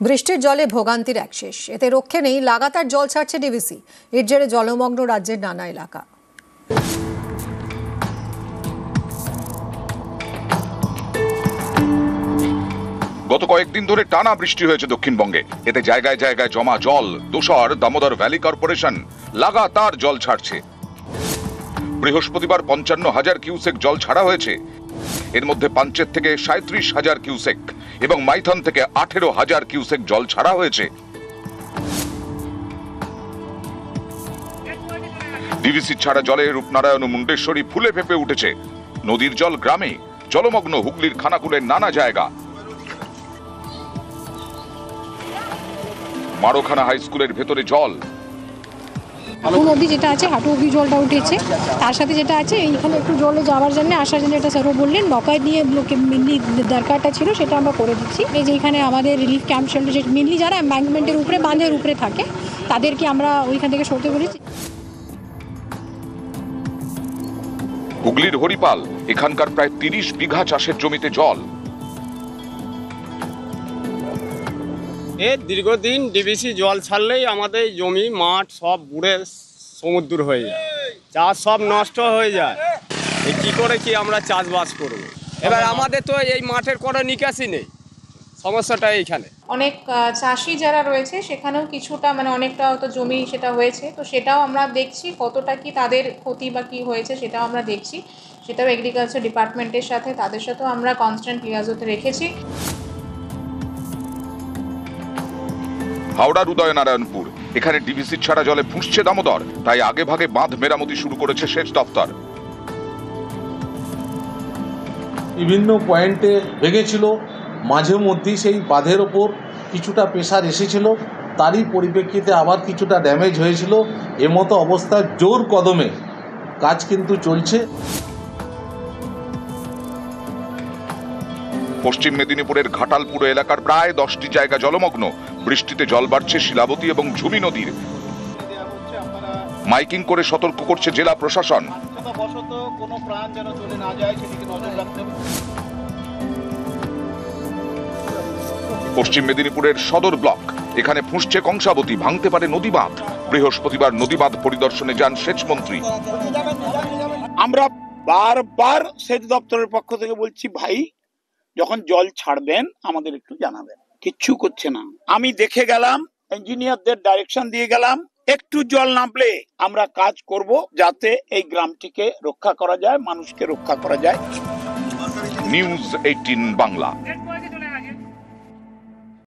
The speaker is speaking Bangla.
বৃষ্টির জলে ভোগান্তির এক শেষ, এতে রক্ষে নেই, লাগাতার জল ছাড়ছে ডিভিসি। এর জেরে জলমগ্ন রাজ্যের নানা এলাকা। গত কয়েকদিন ধরে টানা বৃষ্টি হয়েছে দক্ষিণবঙ্গে। এতে জায়গায় জায়গায় জমা জল। দোসর দামোদর ভ্যালি কর্পোরেশন লাগাতার জল ছাড়ছে। বৃহস্পতিবার 55,000 কিউসেক জল ছাড়া হয়েছে। এর মধ্যে পাঞ্চেত থেকে 37,000 কিউসেক এবং মাইথন থেকে 18,000 কিউসেক জল ছাড়া হয়েছে। ডিভিসি ছাড়া জলে রূপনারায়ণ ও মুন্ডেশ্বরী ফুলে ফেপে উঠেছে। নদীর জল গ্রামে, জলমগ্ন হুগলির খানাকুলের নানা জায়গা। মারোখানা হাই স্কুলের ভেতরে জল। হাঁটু অবধি যেটা আছে, হাঁটু অবধি জলটা উঠেছে। তার সাথে যেটা আছে, এইখানে একটু জলে যাওয়ার জন্য আসার জন্য এটা স্যারও বললেন, নৌকায় নিয়ে লোকে মেনলি দরকারটা ছিল, সেটা আমরা করে দিচ্ছি। এই যে এখানে আমাদের রিলিফ ক্যাম্প শেল্টার, যে মেনলি যারা এম্বাঙ্কমেন্টের উপরে, বাঁধের উপরে থাকে, তাদেরকে আমরা ওইখান থেকে সরতে বলেছি। হুগলির হরিপাল, এখানকার প্রায় 30 বিঘা চাষের জমিতে জল। দীর্ঘদিন ডিভিসি জল ছাড়লেই আমাদের জমি মাঠ সব বুড়ে সমুদ্র হয়ে যায়, চাষ সব নষ্ট হয়ে যায়। কি করে কি আমরা চাষবাস করব? এবার আমাদের তো এই মাঠের কোনো নিকাশই নেই, সমস্যাটা এইখানে। অনেক চাষি যারা রয়েছে সেখানেও কিছুটা অনেকটা হয়তো জমি সেটা হয়েছে, তো সেটাও আমরা দেখছি কতটা কি তাদের ক্ষতি বা কি হয়েছে সেটাও আমরা দেখছি। সেটাও এগ্রিকালচার ডিপার্টমেন্টের সাথে, তাদের সাথেও আমরা কনস্ট্যান্ট লিয়াজোতে রেখেছি। হাওড়ার উদয়নারায়ণপুর, এখানে ডিভিসি ছাড়া জলে ফুঁসছে দামোদর, তাই আগে ভাগে বাঁধ মেরামতি শুরু করেছে সেচ দপ্তর। বিভিন্ন পয়েন্টে ভেঙেছিল, মাঝে মধ্যেই সেই বাঁধের ওপর কিছুটা প্রেসার এসেছিল, তারই পরিপ্রেক্ষিতে আবার কিছুটা ড্যামেজ হয়েছিল। এমতো অবস্থায় জোর কদমে কাজ কিন্তু চলছে। পশ্চিম মেদিনীপুরের ঘাটালপুর এলাকার প্রায় 10টি জায়গা জলমগ্ন। বৃষ্টিতে জল বাড়ছে শিলাবতী এবং ঝুমি নদীর। মাইকিং করে সতর্ক করছে জেলা প্রশাসন। পশ্চিম মেদিনীপুরের সদর ব্লক, এখানে ফুঁসছে কংসাবতী, ভাঙতে পারে নদী বাঁধ। বৃহস্পতিবার নদী বাঁধ পরিদর্শনে যান সেচ মন্ত্রী। আমরা বারবার সেচ দপ্তরের পক্ষ থেকে বলছি, ভাই যখন জল ছাড়বেন আমাদের একটু জানাবেন। কিচ্ছু করছে না। আমি দেখে গেলাম, ইঞ্জিনিয়ারদের ডাইরেকশন দিয়ে গেলাম, একটু জল নামলে আমরা কাজ করব যাতে এই গ্রামটিকে রক্ষা করা যায়, মানুষকে রক্ষা করা যায়। নিউজ 18 বাংলা।